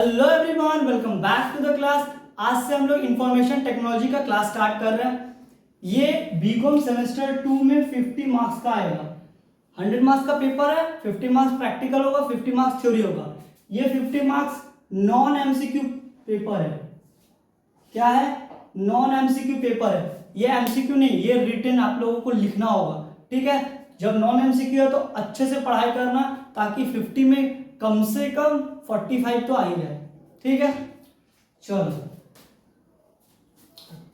Hello everyone, welcome back to the class. आज से हम लोग इंफॉर्मेशन टेक्नोलॉजी का क्लास स्टार्ट कर रहे हैं। ये बीकॉम सेमेस्टर 2 में 50 मार्क्स का आएगा। 100 मार्क्स का पेपर है, 50 मार्क्स प्रैक्टिकल होगा, 50 मार्क्स थ्योरी होगा। ये 50 मार्क्स नॉन एमसीक्यू पेपर है। क्या है? नॉन एमसीक्यू पेपर है। ये एमसीक्यू नहीं, ये रिटन आप लोगों को लिखना होगा। ठीक है, जब नॉन एमसीक्यू है तो अच्छे से पढ़ाई करना, ताकि 50 में कम से कम 45 तो आ ही जाए। ठीक है, चलो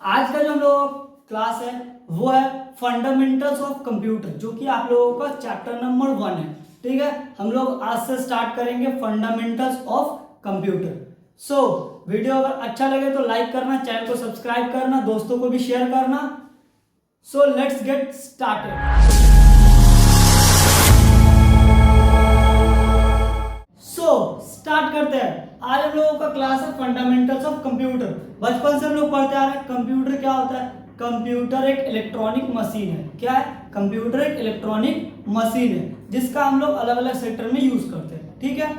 आज का जो हम लोग क्लास है वो है फंडामेंटल्स ऑफ कंप्यूटर, जो कि आप लोगों का चैप्टर नंबर 1 है। ठीक है, हम लोग आज से स्टार्ट करेंगे fundamentals of computer. So video अगर अच्छा लगे तो लाइक करना, चैनल को सब्सक्राइब करना, दोस्तों को भी शेयर करना। So let's get started. Start करते हैं। आज हम लोगों का क्लास है फंडामेंटल्स ऑफ कंप्यूटर। बचपन से हम लोग पढ़ते आ रहे हैं कंप्यूटर क्या होता है। कंप्यूटर एक इलेक्ट्रॉनिक मशीन है। क्या है? कंप्यूटर एक इलेक्ट्रॉनिक मशीन है जिसका हम लोग अलग अलग सेक्टर में यूज करते हैं। ठीक है,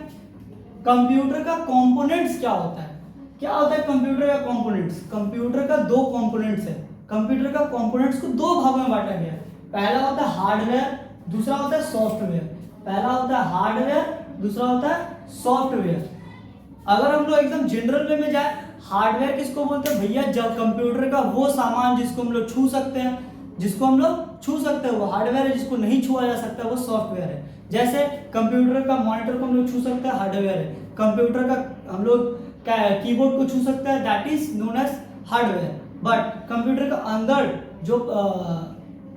कंप्यूटर का कंपोनेंट्स क्या होता है? क्या होता है कंप्यूटर का कंपोनेंट्स? कंप्यूटर का दो कंपोनेंट्स है। कंप्यूटर का कंपोनेंट्स को दो भागों में बांटा गया है। पहला होता है हार्डवेयर, दूसरा होता है सॉफ्टवेयर। पहला होता है हार्डवेयर, दूसरा होता है सॉफ्टवेयर। अगर हम लोग एकदम जनरल वे में जाए, हार्डवेयर किसको बोलते हैं भैया? जब कंप्यूटर का वो सामान जिसको हम लोग छू सकते हैं, जिसको हम लोग छू सकते हैं वो हार्डवेयर है। जिसको नहीं छुआ जा सकता वो सॉफ्टवेयर है। जैसे कंप्यूटर का मॉनिटर को हम लोग छू सकते हैं, हार्डवेयर है। कंप्यूटर का हम लोग कीबोर्ड को छू सकते हैं, that is known as hardware. But computer का अंदर जो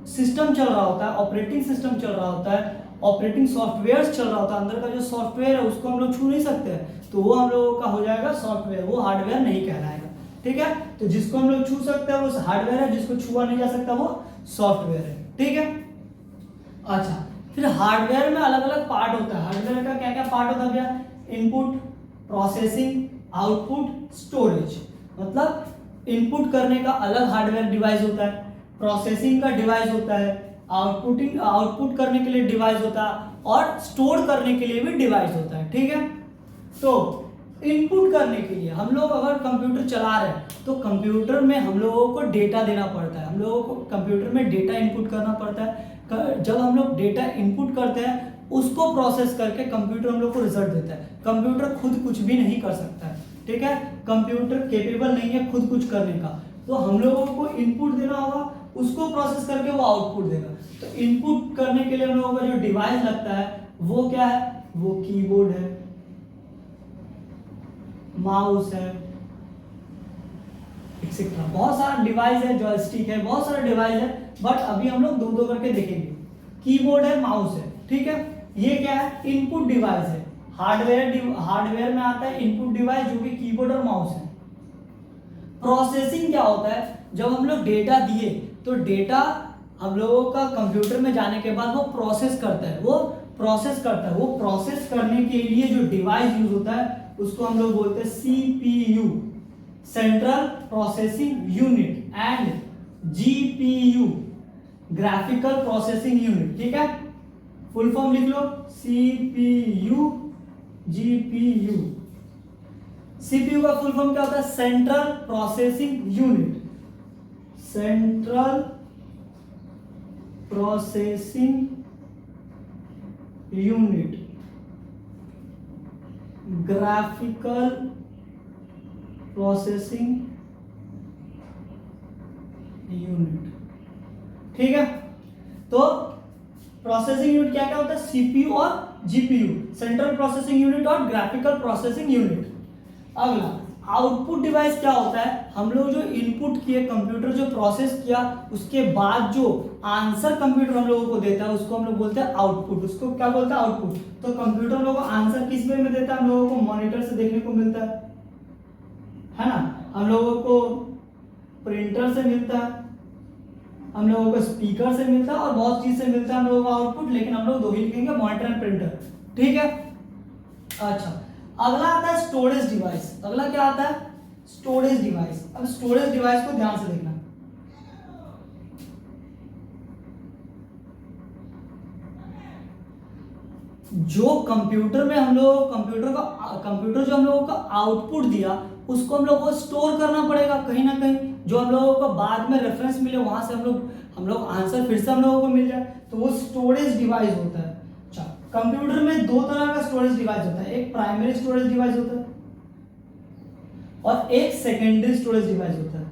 सिस्टम चल रहा होता है, ऑपरेटिंग सिस्टम चल रहा होता है, ऑपरेटिंग सॉफ्टवेयर चल रहा होता है, अंदर का जो सॉफ्टवेयर है उसको हम लोग छू नहीं सकते हैं, तो वो हम लोगों का हो जाएगा सॉफ्टवेयर, वो हार्डवेयर नहीं कहलाएगा। ठीक है, तो जिसको हम लोग छू सकते हैं वो हार्डवेयर है, जिसको छुआ नहीं जा सकता वो सॉफ्टवेयर है। ठीक है, अच्छा, फिर हार्डवेयर में अलग अलग पार्ट होता है। हार्डवेयर का क्या क्या पार्ट होता है भैया? Input, processing, output, storage. मतलब इनपुट करने का अलग हार्डवेयर डिवाइस होता है, प्रोसेसिंग का डिवाइस होता है, आउटपुट करने के लिए डिवाइस होता है, और स्टोर करने के लिए भी डिवाइस होता है। ठीक है, तो इनपुट करने के लिए हम लोग अगर कंप्यूटर चला रहे हैं तो कंप्यूटर में हम लोगों को डेटा देना पड़ता है। हम लोगों को कंप्यूटर में डेटा इनपुट करना पड़ता है। जब हम लोग डेटा इनपुट करते हैं उसको प्रोसेस करके कंप्यूटर हम लोग को रिजल्ट देता है। कंप्यूटर खुद कुछ भी नहीं कर सकता है। ठीक है, कंप्यूटर केपेबल नहीं है खुद कुछ करने का, तो हम लोगों को इनपुट देना होगा, उसको प्रोसेस करके वो आउटपुट देगा। तो इनपुट करने के लिए हम लोगों का जो डिवाइस लगता है वो क्या है? वो कीबोर्ड है, माउस है, एक्सेट्रा। बहुत सारा डिवाइस है, जॉयस्टिक है, बहुत सारा डिवाइस है, बट अभी हम लोग दो दो करके देखेंगे। कीबोर्ड है, माउस है। ठीक है, ये क्या है? इनपुट डिवाइस है। हार्डवेयर में आता है इनपुट डिवाइस जो कि कीबोर्ड और माउस है। प्रोसेसिंग क्या होता है? जब हम लोग डेटा दिए तो डेटा हम लोगों का कंप्यूटर में जाने के बाद वो प्रोसेस करता है। वो प्रोसेस करने के लिए जो डिवाइस यूज होता है उसको हम लोग बोलते हैं CPU, central processing unit, and GPU, graphical processing unit. ठीक है, फुल फॉर्म लिख लो, सीपीयू, जीपीयू। सीपीयू का फुल फॉर्म क्या होता है? Central processing unit, central processing unit, graphical processing unit. ठीक है, तो प्रोसेसिंग यूनिट क्या क्या होता है? सीपीयू और जीपीयू, सेंट्रल प्रोसेसिंग यूनिट और ग्राफिकल प्रोसेसिंग यूनिट। अगला आउटपुट डिवाइस क्या होता है? हम लोग जो इनपुट किए, कंप्यूटर जो प्रोसेस किया, उसके बाद जो आंसर कंप्यूटर हम लोगों को देता है उसको हम लोग बोलते हैं आउटपुट। उसको क्या बोलते हैं? आउटपुट। तो कंप्यूटर हम लोग को आंसर किस वे में देता है? हम लोगों को मॉनिटर से देखने को मिलता है ना, हम लोगों को प्रिंटर से मिलता है, हम लोगों को स्पीकर से मिलता है, और बहुत चीज से मिलता है हम लोगों को आउटपुट, लेकिन हम लोग दो ही लिखेंगे, मॉनिटर एंड प्रिंटर। ठीक है, अच्छा, अगला आता है स्टोरेज डिवाइस। अगला क्या आता है? Storage device. अब स्टोरेज डिवाइस को ध्यान से देखना। जो कंप्यूटर में हम लोग कंप्यूटर जो हम लोगों को आउटपुट दिया उसको हम लोग को स्टोर करना पड़ेगा कहीं ना कहीं, जो हम लोगों को बाद में रेफरेंस मिले वहां से हम लोग आंसर फिर से हम लोगों को मिल जाए, तो वो स्टोरेज डिवाइस होता है। अच्छा, कंप्यूटर में दो तरह का स्टोरेज डिवाइस होता है, एक प्राइमरी स्टोरेज डिवाइस होता है और एक सेकेंडरी स्टोरेज डिवाइस होता है।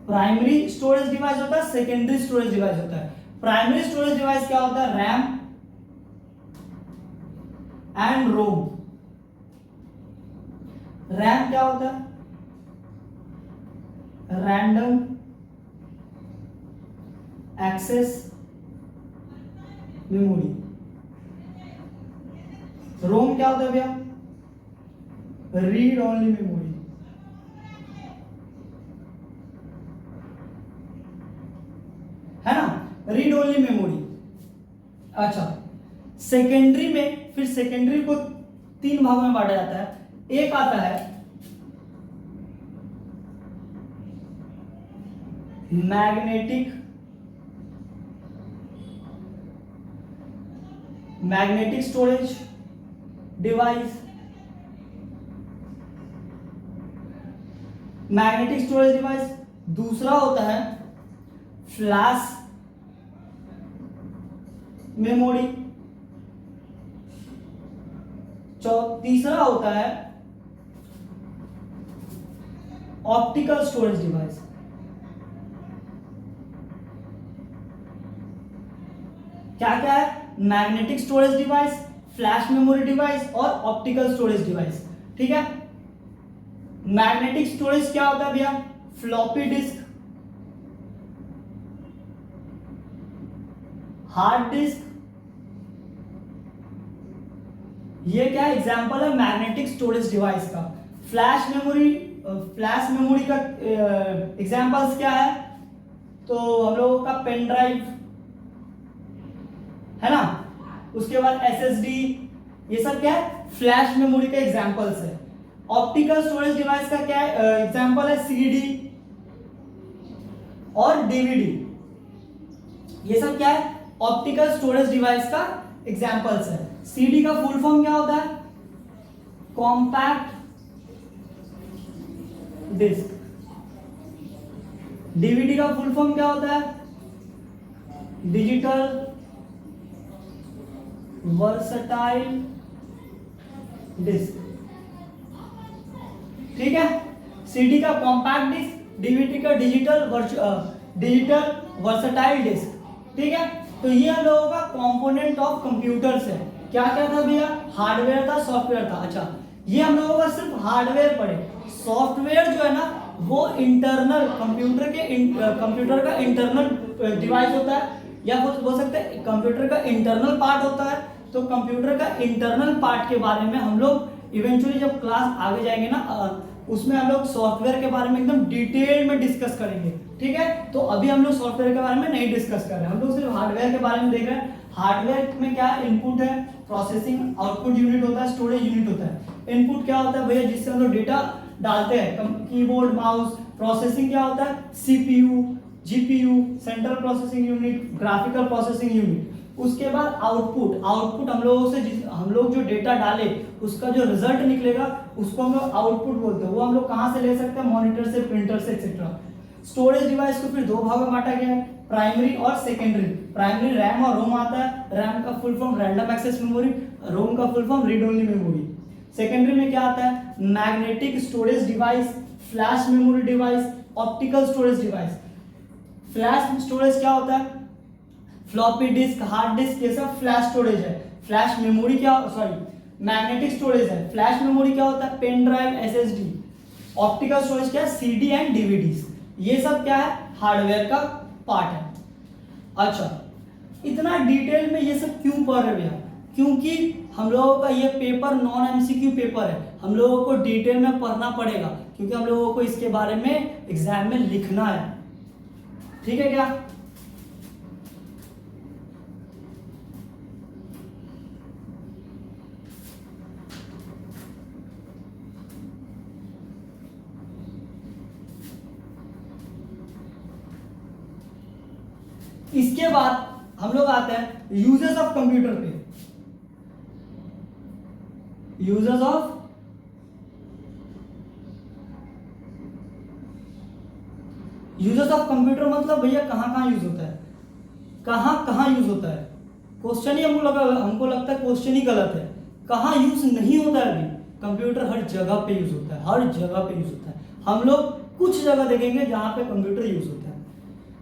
प्राइमरी स्टोरेज डिवाइस होता है, सेकेंडरी स्टोरेज डिवाइस होता है। प्राइमरी स्टोरेज डिवाइस क्या होता है? RAM and Rome. रैम क्या होता है? Random access memory. रोम क्या होता है भैया? Read only memory. है ना, रीड ओनली मेमोरी। अच्छा, सेकेंडरी में फिर सेकेंडरी को तीन भागों में बांटा जाता है। एक आता है magnetic storage device. Magnetic storage device. दूसरा होता है फ्लैश मेमोरी। तीसरा होता है ऑप्टिकल स्टोरेज डिवाइस। क्या क्या है? Magnetic storage device, flash memory device और ऑप्टिकल स्टोरेज डिवाइस। ठीक है। मैग्नेटिक स्टोरेज क्या होता है भैया? Floppy disk, hard disk. ये क्या एग्जांपल है मैग्नेटिक स्टोरेज डिवाइस का। फ्लैश मेमोरी का एग्जांपल्स क्या है? तो हम लोगों का पेन ड्राइव है ना, उसके बाद एसएसडी, ये सब क्या है? फ्लैश मेमोरी का एग्जांपल्स है। ऑप्टिकल स्टोरेज डिवाइस का क्या एग्जांपल है? सीडी और डीवीडी। ये सब क्या है? ऑप्टिकल स्टोरेज डिवाइस का एग्जांपल्स है। सीडी का फुल फॉर्म क्या होता है? Compact disc. डीवीडी का फुल फॉर्म क्या होता है? Digital versatile disc. ठीक है। सीडी का कॉम्पैक्ट डिस्क, डीवीडी का डिजिटल वर्सटाइल डिस्क। ठीक है। तो ये हम लोगों का कंपोनेंट ऑफ कंप्यूटर्स है। क्या क्या था भैया? हार्डवेयर था, सॉफ्टवेयर था। अच्छा, ये हम लोगों का सिर्फ हार्डवेयर पढ़े। सॉफ्टवेयर जो है ना वो इंटरनल कंप्यूटर का इंटरनल डिवाइस होता है, या बोल सकते हैं कंप्यूटर का इंटरनल पार्ट होता है। तो कंप्यूटर का इंटरनल पार्ट के बारे में हम लोग इवेंचुअली जब क्लास आगे जाएंगे ना उसमें हम लोग सॉफ्टवेयर के बारे में एकदम डिटेल में डिस्कस करेंगे। ठीक है। तो अभी हम लोग सॉफ्टवेयर के बारे में नहीं डिस्कस कर रहे हैं, हम लोग सिर्फ हार्डवेयर के बारे में देख रहे हैं। हार्डवेयर में क्या इनपुट है? प्रोसेसिंग आउटपुट यूनिट होता है, स्टोरेज यूनिट होता है। इनपुट क्या होता है भैया? जिससे हम लोग डेटा डालते हैं, कीबोर्ड, माउस। प्रोसेसिंग क्या होता है? CPU, GPU, central processing unit, graphical processing unit. उसके बाद आउटपुट हम लोग जो डेटा डाले उसका जो रिजल्ट निकलेगा उसको हम लोग आउटपुट बोलते हैं। वो हम लोग कहां से ले सकते हैं? मॉनिटर से, प्रिंटर से, एक्सेट्रा। स्टोरेज डिवाइस को फिर दो भागों में बांटा गया है, प्राइमरी और सेकेंडरी। प्राइमरी रैम और रोम आता है। रैम का full form random access memory, ROM का full form read only memory. Secondary में क्या आता है? Magnetic storage device, flash memory device, optical storage device. Flash storage क्या होता है? फ्लॉपी डिस्क, हार्ड डिस्क, ये सब फ्लैश स्टोरेज है। फ्लैश मेमोरी मैग्नेटिक स्टोरेज है। फ्लैश मेमोरी क्या होता है? Pen drive, SSD. Optical storage क्या है? CD and DVDs. ये सब क्या है? हार्डवेयर का पार्ट है। अच्छा, इतना डिटेल में ये सब क्यों पढ़ रहे भैया? क्योंकि हम लोगों का ये पेपर नॉन एमसीक्यू पेपर है, हम लोगों को डिटेल में पढ़ना पड़ेगा क्योंकि हम लोगों को इसके बारे में एग्जाम में लिखना है। ठीक है क्या? इसके बाद हम लोग आते हैं यूजेस ऑफ कंप्यूटर पे, यूजेस ऑफ कंप्यूटर मतलब भैया कहाँ कहाँ यूज होता है, कहाँ कहाँ यूज होता है। क्वेश्चन ही हमको लगता है क्वेश्चन ही गलत है। कहाँ यूज नहीं होता है अभी, कंप्यूटर हर जगह पे यूज होता है, हर जगह पे यूज होता है। हम लोग कुछ जगह देखेंगे जहाँ पे कंप्यूटर यूज होता है।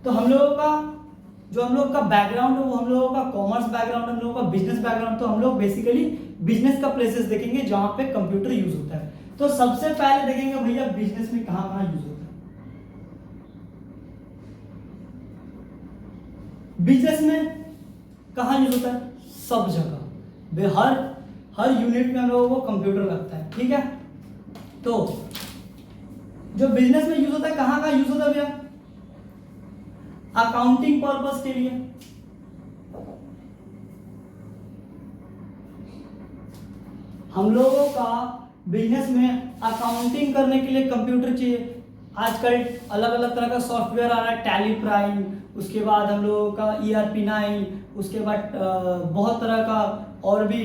तो हम लोगों का बैकग्राउंड है वो हम लोगों का कॉमर्स बैकग्राउंड, हम लोगों का बिजनेस बैकग्राउंड, तो हम लोग बेसिकली बिजनेस का प्लेसेस देखेंगे जहाँ पे कंप्यूटर यूज होता है। तो सबसे पहले देखेंगे भैया बिजनेस में कहाँ कहाँ यूज होता है। बिजनेस में कहाँ यूज होता है, सब जगह, हर यूनिट में हम लोगों को कंप्यूटर लगता है, ठीक है। तो जो बिजनेस में यूज होता है कहाँ कहाँ यूज होता है भैया, अकाउंटिंग पर्पस के लिए, हम लोगों का बिजनेस में अकाउंटिंग करने के लिए कंप्यूटर चाहिए। आजकल अलग अलग तरह का सॉफ्टवेयर आ रहा है, टैली प्राइम, उसके बाद हम लोगों का ERP9, उसके बाद बहुत तरह का और भी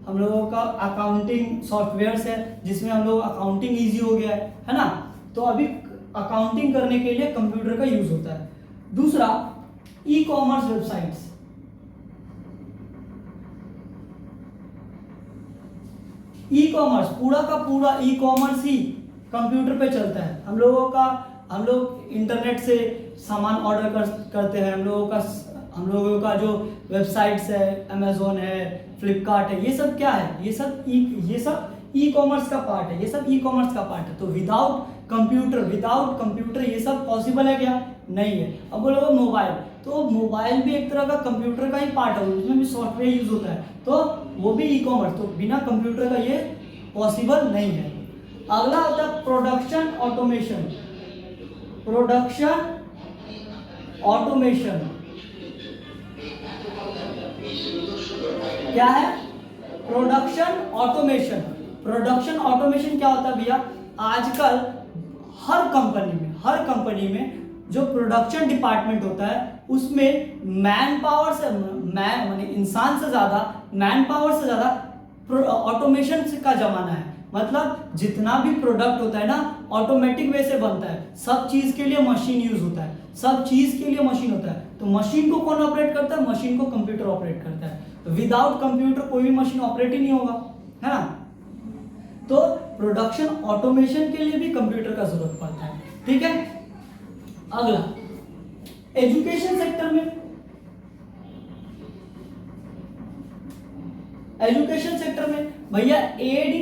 हम लोगों का अकाउंटिंग सॉफ्टवेयर्स है जिसमें हम लोग अकाउंटिंग ईजी हो गया है ना। तो अभी अकाउंटिंग करने के लिए कंप्यूटर का यूज होता है। दूसरा, e commerce websites, e commerce, पूरा का पूरा ई कॉमर्स ही कंप्यूटर पे चलता है। हम लोग इंटरनेट से सामान ऑर्डर करते हैं। हम लोगों का जो वेबसाइट्स है, अमेजोन है, फ्लिपकार्ट है, ये सब क्या है, ये सब ई कॉमर्स का पार्ट है, ये सब ई कॉमर्स का पार्ट है। तो विदाउट कंप्यूटर ये सब पॉसिबल है क्या, नहीं है। अब बोलोगे मोबाइल, तो मोबाइल भी एक तरह का कंप्यूटर का ही पार्ट है, उसमें भी सॉफ्टवेयर यूज होता है, तो वो भी ई कॉमर्स। तो बिना कंप्यूटर का ये पॉसिबल नहीं है। अगला होता है प्रोडक्शन ऑटोमेशन, क्या है, प्रोडक्शन ऑटोमेशन क्या होता है भैया, आजकल हर कंपनी में जो प्रोडक्शन डिपार्टमेंट होता है उसमें इंसान से ज्यादा ऑटोमेशन का जमाना है। मतलब जितना भी प्रोडक्ट होता है ना ऑटोमेटिक वे से बनता है, सब चीज के लिए मशीन यूज होता है, तो मशीन को कौन ऑपरेट करता है, मशीन को कंप्यूटर ऑपरेट करता है। तो विदाउट कंप्यूटर कोई भी मशीन ऑपरेट ही नहीं होगा, है ना। तो प्रोडक्शन ऑटोमेशन के लिए भी कंप्यूटर का जरूरत पड़ता है, ठीक है। अगला, एजुकेशन सेक्टर में भैया एड्स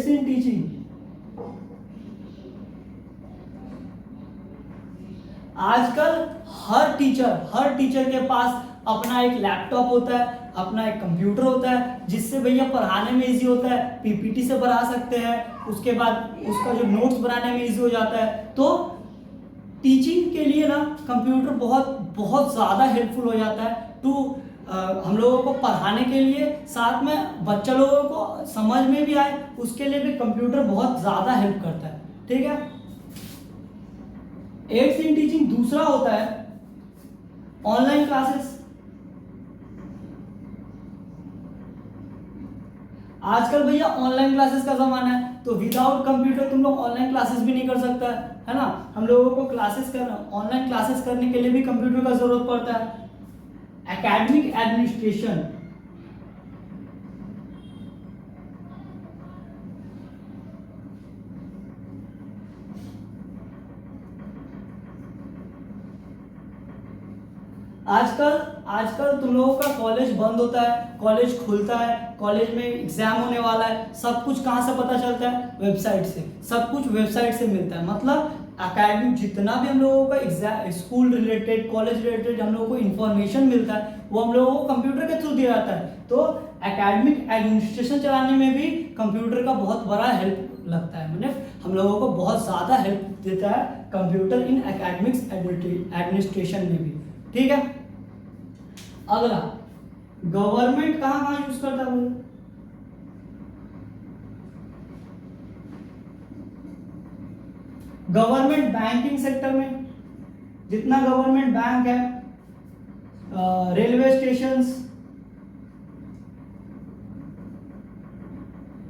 इन टीचिंग। आजकल हर टीचर के पास अपना एक लैपटॉप होता है, अपना एक कंप्यूटर होता है, जिससे भैया पढ़ाने में इजी होता है, पीपीटी से पढ़ा सकते हैं, उसके बाद उसका जो नोट्स बनाने में इजी हो जाता है। तो टीचिंग के लिए ना कंप्यूटर बहुत ज़्यादा हेल्पफुल हो जाता है हम लोगों को पढ़ाने के लिए, साथ में बच्चा लोगों को समझ में भी आए उसके लिए भी कंप्यूटर बहुत ज़्यादा हेल्प करता है, ठीक है। Aids in teaching. दूसरा होता है ऑनलाइन क्लासेस। आजकल भैया ऑनलाइन क्लासेस का जमाना है, तो विदाउट कंप्यूटर तुम लोग ऑनलाइन क्लासेस भी नहीं कर सकता है ना। हम लोगों को ऑनलाइन क्लासेस करने के लिए भी कंप्यूटर का जरूरत पड़ता है। एकेडमिक एडमिनिस्ट्रेशन, आजकल तुम लोगों का कॉलेज बंद होता है, कॉलेज खुलता है, कॉलेज में एग्जाम होने वाला है, सब कुछ कहाँ से पता चलता है, वेबसाइट से। सब कुछ वेबसाइट से मिलता है। मतलब अकेडमिक जितना भी हम लोगों का स्कूल रिलेटेड, कॉलेज रिलेटेड हम लोगों को इंफॉर्मेशन मिलता है वो हम लोगों को कंप्यूटर के थ्रू दिया जाता है। तो एकेडमिक एडमिनिस्ट्रेशन चलाने में भी कंप्यूटर का बहुत बड़ा हेल्प लगता है, मतलब हम लोगों को बहुत ज़्यादा हेल्प देता है कंप्यूटर इन एकेडमिक्स एडमिनिस्ट्रेशन में भी, ठीक है। अगला, गवर्नमेंट कहाँ कहाँ यूज करता है, गवर्नमेंट बैंकिंग सेक्टर में, जितना गवर्नमेंट बैंक है रेलवे स्टेशंस,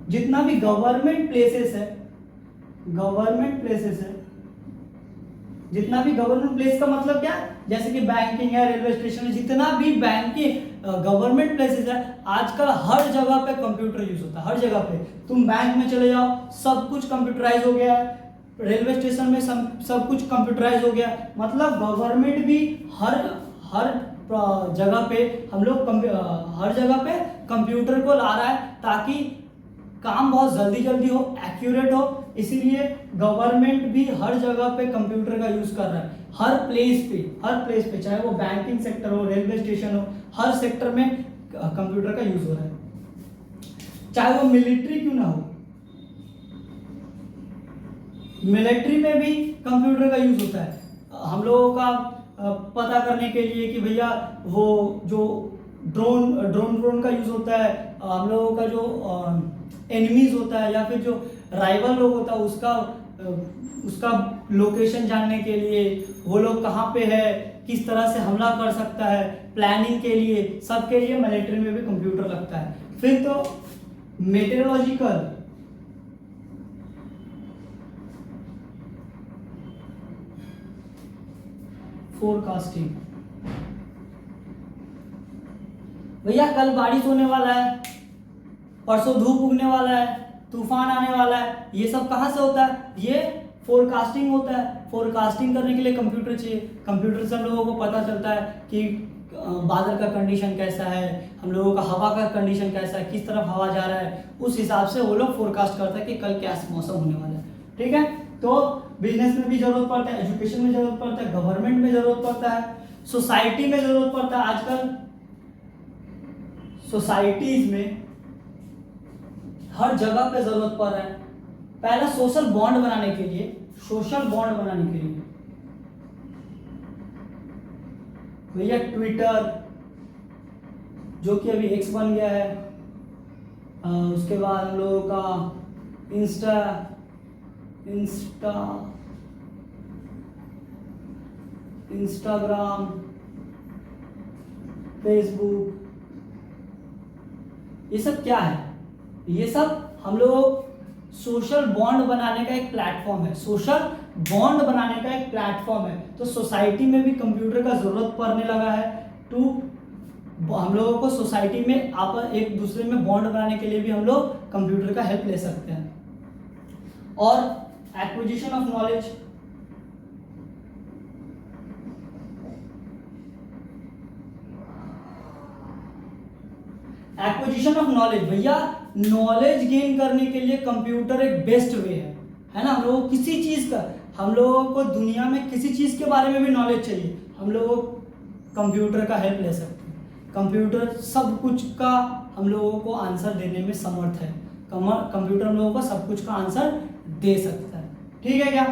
जितना भी गवर्नमेंट प्लेसेस है, जितना भी गवर्नमेंट प्लेस का मतलब क्या है, जैसे कि बैंकिंग है, रेलवे स्टेशन है, जितना भी बैंकिंग गवर्नमेंट प्लेसेस है, आजकल हर जगह पे कंप्यूटर यूज होता है। हर जगह पे तुम बैंक में चले जाओ, सब कुछ कंप्यूटराइज हो गया है। रेलवे स्टेशन में सब कुछ कंप्यूटराइज हो गया है। मतलब गवर्नमेंट भी हर जगह पे हम लोग हर जगह पे कंप्यूटर को ला रहा है, ताकि काम बहुत जल्दी हो, एक्यूरेट हो। इसीलिए गवर्नमेंट भी हर जगह पे कंप्यूटर का यूज कर रहा है। हर प्लेस पे, चाहे वो बैंकिंग सेक्टर हो, रेलवे स्टेशन हो, हर सेक्टर में कंप्यूटर का यूज हो रहा है। चाहे वो मिलिट्री क्यों ना हो, मिलिट्री में भी कंप्यूटर का यूज होता है। हम लोगों का पता करने के लिए कि भैया वो जो ड्रोन का यूज होता है, हम लोगों का जो एनिमीज होता है या फिर जो राइवल लोग होता है उसका लोकेशन जानने के लिए, वो लोग कहाँ पे है, किस तरह से हमला कर सकता है, प्लानिंग के लिए, सबके लिए मिलिट्री में भी कंप्यूटर लगता है। फिर तो मेटेरोलॉजिकल, फोरकास्टिंग, भैया कल बारिश होने वाला है, परसों धूप उगने वाला है, तूफान आने वाला है, ये सब कहाँ से होता है? ये फोरकास्टिंग होता है। फोरकास्टिंग करने के लिए कंप्यूटर चाहिए। कंप्यूटर से हम लोगों को पता चलता है कि बादल का कंडीशन कैसा है, हम लोगों का हवा का कंडीशन कैसा है, किस तरफ हवा जा रहा है, उस हिसाब से वो लोग फोरकास्ट करता है कि कल क्या मौसम होने वाला है। ठीक है, तो बिजनेस में भी जरूरत पड़ता है, एजुकेशन में जरूरत पड़ता है, गवर्नमेंट में जरूरत पड़ता है, सोसाइटी में जरूरत पड़ता है। आजकल सोसाइटीज में हर जगह पे जरूरत पड़ रहा है। पहला सोशल बॉन्ड बनाने के लिए, भैया ट्विटर जो कि अभी एक्स बन गया है, उसके बाद हम लोगों का इंस्टाग्राम, फेसबुक, ये सब क्या है? ये सब हम लोग सोशल बॉन्ड बनाने का एक प्लेटफॉर्म है। तो सोसाइटी में भी कंप्यूटर का जरूरत पड़ने लगा है। हम लोगों को सोसाइटी में एक दूसरे में बॉन्ड बनाने के लिए भी हम लोग कंप्यूटर का हेल्प ले सकते हैं। और एक्विजिशन ऑफ नॉलेज, भैया नॉलेज गेन करने के लिए कंप्यूटर एक बेस्ट वे है ना। हम लोगों को हम लोगों को दुनिया में किसी चीज के बारे में भी नॉलेज चाहिए, हम लोग कंप्यूटर का हेल्प ले सकते हैं। कंप्यूटर सब कुछ का हम लोगों को आंसर देने में समर्थ है। कंप्यूटर हम लोगों को सब कुछ का आंसर दे सकता है। ठीक है क्या?